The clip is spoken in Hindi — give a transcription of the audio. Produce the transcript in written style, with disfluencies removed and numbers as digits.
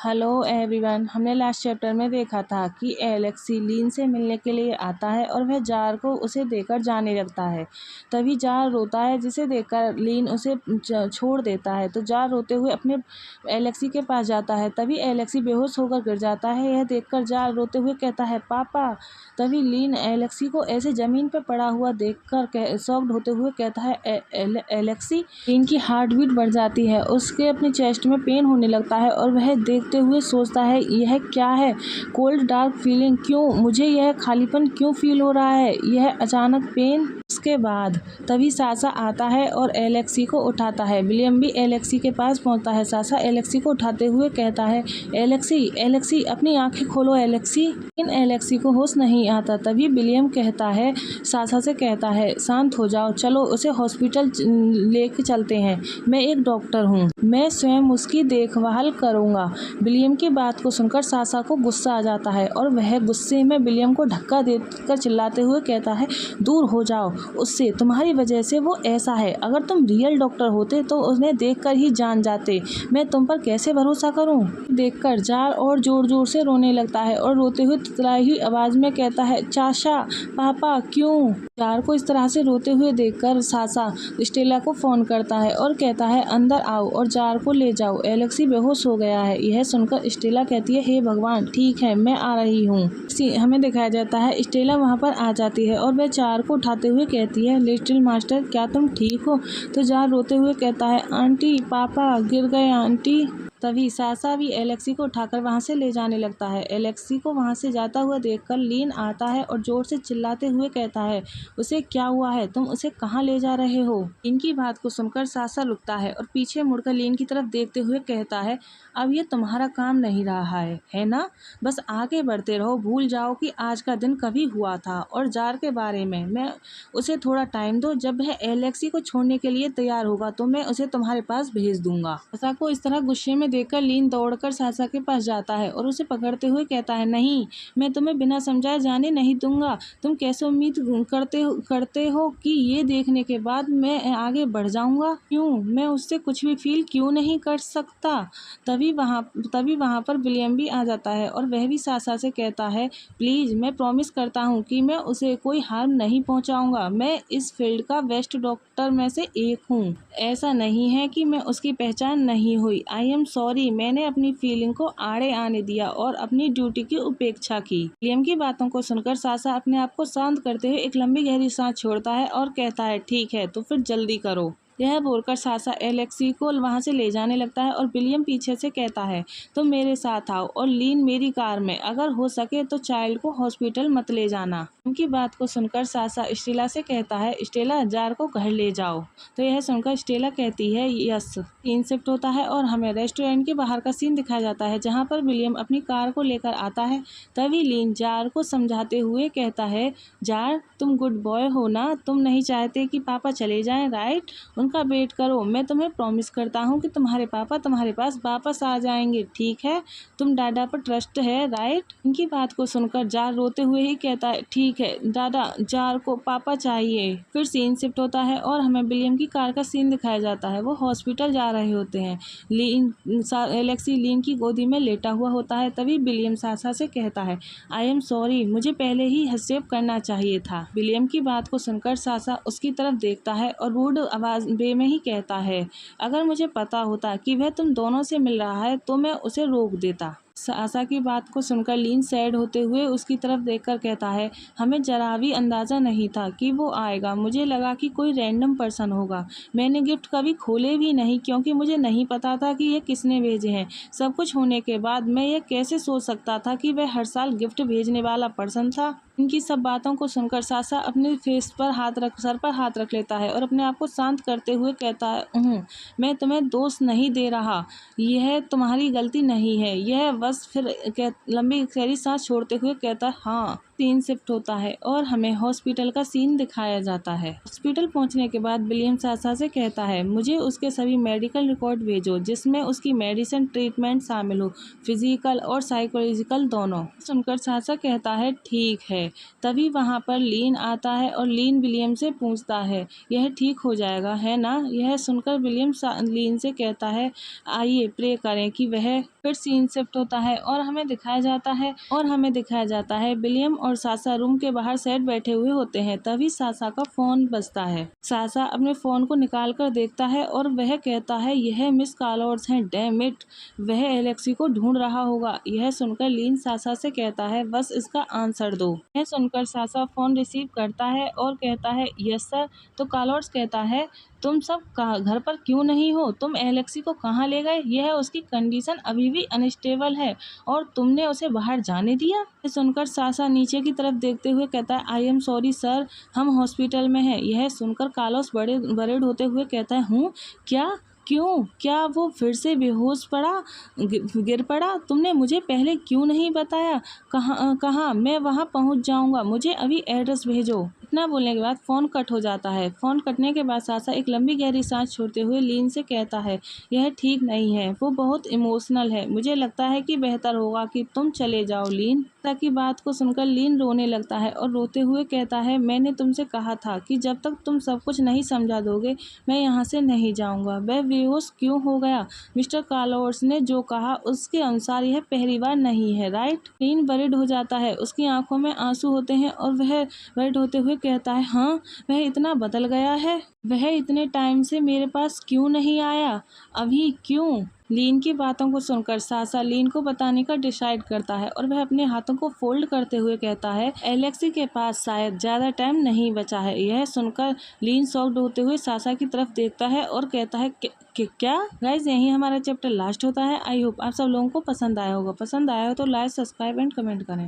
Hello everyone. हमने लास्ट चैप्टर में देखा था कि एलेक्सी लीन से मिलने के लिए आता है और वह जार को उसे देकर जाने लगता है। तभी जार रोता है, जिसे देखकर लीन उसे छोड़ देता है। तो जार रोते हुए अपने एलेक्सी के पास जाता है। तभी एलेक्सी बेहोश होकर गिर जाता है। यह देखकर जार रोते हुए कहता है, पापा। तभी लीन एलेक्सी को ऐसे ज़मीन पर पड़ा हुआ देखकर शॉक्ड होते हुए कहता है, एलेक्सी। लीन की हार्ट बीट बढ़ जाती है, उसके अपने चेस्ट में पेन होने लगता है और वह देखते हुए सोचता है, यह क्या है? कोल्ड डार्क फीलिंग क्यों? मुझे यह खालीपन क्यों फील हो रहा है? यह अचानक पेन। उसके बाद तभी सासा आता है और एलेक्सी को उठाता है। विलियम भी एलेक्सी के पास पहुंचता है। सासा एलेक्सी को उठाते हुए कहता है, एलेक्सी, एलेक्सी, अपनी आंखें खोलो एलेक्सी। लेकिन एलेक्सी को होश नहीं आता। तभी विलियम कहता है, सासा से कहता है, शांत हो जाओ, चलो उसे हॉस्पिटल लेके चलते हैं। मैं एक डॉक्टर हूँ, मैं स्वयं उसकी देखभाल करूँगा। विलियम की बात को सुनकर सासा को गुस्सा आ जाता है और वह गुस्से में विलियम को धक्का देकर चिल्लाते हुए कहता है, दूर हो जाओ उससे, तुम्हारी वजह से वो ऐसा है। अगर तुम रियल डॉक्टर होते तो उन्हें देखकर ही जान जाते। मैं तुम पर कैसे भरोसा करूं? देखकर जार और जोर जोर से रोने लगता है और रोते हुए तितलाई हुई आवाज में कहता है, चाचा, पापा, क्यों? जार को इस तरह से रोते हुए देखकर सासा स्टेला को फोन करता है और कहता है, अंदर आओ और जार को ले जाओ, एलेक्सी बेहोश हो गया है। यह सुनकर स्टेला कहती है, हे भगवान, ठीक है, मैं आ रही हूँ। हमें दिखाया जाता है स्टेला वहाँ पर आ जाती है और वह जार को उठाते हुए कहती है, लिटिल मास्टर, क्या तुम ठीक हो? तो जार रोते हुए कहता है, आंटी, पापा गिर गए आंटी। तभी सासा भी एलेक्सी को उठाकर वहां से ले जाने लगता है। एलेक्सी को वहां से जाता हुआ देखकर लीन आता है और जोर से चिल्लाते हुए कहता है, उसे क्या हुआ है? तुम उसे कहाँ ले जा रहे हो? इनकी बात को सुनकर सासा रुकता है और पीछे मुड़कर लीन की तरफ देखते हुए कहता है, अब ये तुम्हारा काम नहीं रहा है ना? बस आगे बढ़ते रहो, भूल जाओ कि आज का दिन कभी हुआ था। और जार के बारे में, मैं उसे थोड़ा टाइम दो, जब वह एलेक्सी को छोड़ने के लिए तैयार होगा तो मैं उसे तुम्हारे पास भेज दूंगा। सासा को इस तरह गुस्से में देखकर लीन दौड़कर सासा के पास जाता है और उसे पकड़ते हुए कहता है, नहीं, मैं तुम्हें बिना समझाए जाने नहीं दूंगा। तुम कैसे उम्मीद करते हो कि ये देखने के बाद मैं आगे बढ़ जाऊंगा? क्यों? मैं उससे कुछ भी फील क्यों नहीं कर सकता? तभी वहाँ पर विलियम भी आ जाता है और वह भी सासा से कहता है, प्लीज़, मैं प्रॉमिस करता हूँ कि मैं उसे कोई हार्म नहीं पहुँचाऊँगा। मैं इस फील्ड का बेस्ट डॉक्टर में से एक हूँ। ऐसा नहीं है कि मैं उसकी पहचान नहीं हुई। आई एम सॉरी, मैंने अपनी फीलिंग को आड़े आने दिया और अपनी ड्यूटी की उपेक्षा की। विलियम की बातों को सुनकर सासा अपने आप को शांत करते हुए एक लंबी गहरी सांस छोड़ता है और कहता है, ठीक है, तो फिर जल्दी करो। यह बोलकर सासा एलेक्सी को वहां से ले जाने लगता है और विलियम पीछे से कहता है, तुम मेरे साथ आओ और लीन मेरी कार में। अगर हो सके तो चाइल्ड को हॉस्पिटल मत ले जाना। उनकी बात को सुनकर सासा स्टेला से कहता है, स्टेला, जार को घर ले जाओ। तो यह सुनकर स्टेला कहती है, यस। सीन शिफ्ट होता है और हमें रेस्टोरेंट के बाहर का सीन दिखाया जाता है, जहाँ पर विलियम अपनी कार को लेकर आता है। तभी लीन जार को समझाते हुए कहता है, जार, तुम गुड बॉय हो ना? तुम नहीं चाहते कि पापा चले जाएं, राइट? उनका वेट करो। मैं तुम्हें प्रॉमिस करता हूँ कि तुम्हारे पापा तुम्हारे पास वापस आ जाएंगे, ठीक है? तुम दादा पर ट्रस्ट है, राइट? इनकी बात को सुनकर जार रोते हुए ही कहता है, ठीक है दादा, जार को पापा चाहिए। फिर सीन शिफ्ट होता है और हमें विलियम की कार का सीन दिखाया जाता है। वो हॉस्पिटल जा रहे होते हैं। एलेक्सी लीन की गोदी में लेटा हुआ होता है। तभी विलियम सासा से कहता है, आई एम सॉरी, मुझे पहले ही हस्तक्षेप करना चाहिए था। विलियम की बात को सुनकर सासा उसकी तरफ देखता है और रूड आवाज में ही कहता है, अगर मुझे पता होता कि वह तुम दोनों से मिल रहा है तो मैं उसे रोक देता। सासा की बात को सुनकर लीन सैड होते हुए उसकी तरफ देखकर कहता है, हमें जरा भी अंदाज़ा नहीं था कि वो आएगा। मुझे लगा कि कोई रैंडम पर्सन होगा। मैंने गिफ्ट कभी खोले भी नहीं क्योंकि मुझे नहीं पता था कि ये किसने भेजे हैं। सब कुछ होने के बाद मैं ये कैसे सोच सकता था कि वह हर साल गिफ्ट भेजने वाला पर्सन था। इनकी सब बातों को सुनकर सासा अपने सर पर हाथ रख लेता है और अपने आप को शांत करते हुए कहता है, मैं तुम्हें दोष नहीं दे रहा, यह तुम्हारी गलती नहीं है। यह बस फिर लंबी गहरी सांस छोड़ते हुए कहता है, हाँ, सीन शिफ्ट होता है और हमें हॉस्पिटल का सीन दिखाया जाता है। हॉस्पिटल पहुंचने के बाद विलियम सासा से कहता है, मुझे उसके सभी मेडिकल रिकॉर्ड भेजो जिसमें उसकी मेडिसिन ट्रीटमेंट शामिल हो, फिजिकल और साइकोलॉजिकल दोनों। सुनकर सासा कहता है ठीक है। तभी वहां पर लीन आता है और लीन विलियम से पूछता है, यह ठीक हो जाएगा है ना? यह सुनकर विलियम लीन से कहता है, आइए प्रे करें कि वह। फिर सीन शिफ्ट होता है और हमें दिखाया जाता है विलियम और सासा रूम के बाहर सेट बैठे हुए होते हैं। तभी सासा का फोन बजता है। सासा अपने फोन को निकाल कर देखता है और वह कहता है, यह मिस कॉलर्स हैं, डैम इट, वह एलेक्सी को ढूंढ रहा होगा। यह सुनकर लीन सासा से कहता है, बस इसका आंसर दो। यह सुनकर सासा फोन रिसीव करता है और कहता है, यस सर। तो कॉलर्स कहता है, तुम सब घर पर क्यों नहीं हो? तुम एलेक्सी को कहाँ ले गए? यह उसकी कंडीशन अभी भी अनस्टेबल है और तुमने उसे बाहर जाने दिया? यह सुनकर सासा नीचे की तरफ देखते हुए कहता है, आई एम सॉरी सर, हम हॉस्पिटल में हैं। यह सुनकर कार्लोस बड़े होते हुए कहता है, हूँ क्या? क्यों? क्या वो फिर से बेहोश गिर पड़ा? तुमने मुझे पहले क्यों नहीं बताया? कहाँ मैं वहाँ पहुँच जाऊँगा, मुझे अभी एड्रेस भेजो। इतना बोलने के बाद फ़ोन कट हो जाता है। फ़ोन कटने के बाद सासा एक लंबी गहरी सांस छोड़ते हुए लीन से कहता है, यह ठीक नहीं है, वो बहुत इमोशनल है, मुझे लगता है कि बेहतर होगा कि तुम चले जाओ लीन। सासा की बात को सुनकर लीन रोने लगता है और रोते हुए कहता है, मैंने तुमसे कहा था कि जब तक तुम सब कुछ नहीं समझा दोगे मैं यहाँ से नहीं जाऊँगा। वह बेहोश क्यों हो गया? मिस्टर कार्लोस ने जो कहा उसके अनुसार यह पहली बार नहीं है, राइट? लीन वरिड हो जाता है, उसकी आंखों में आंसू होते हैं और वह वरिड होते हुए कहता है, हाँ, वह इतना बदल गया है। वह इतने टाइम से मेरे पास क्यों नहीं आया? अभी क्यों? लीन की बातों को सुनकर सासा लीन को बताने का डिसाइड करता है और वह अपने हाथों को फोल्ड करते हुए कहता है, एलेक्सी के पास शायद ज्यादा टाइम नहीं बचा है। यह सुनकर लीन शॉक्ड होते हुए सासा की तरफ देखता है और कहता है, क्या? गाइज, यही हमारा चैप्टर लास्ट होता है। आई होप आप सब लोगों को पसंद आया होगा। पसंद आया हो तो लाइक, सब्सक्राइब एंड कमेंट करें।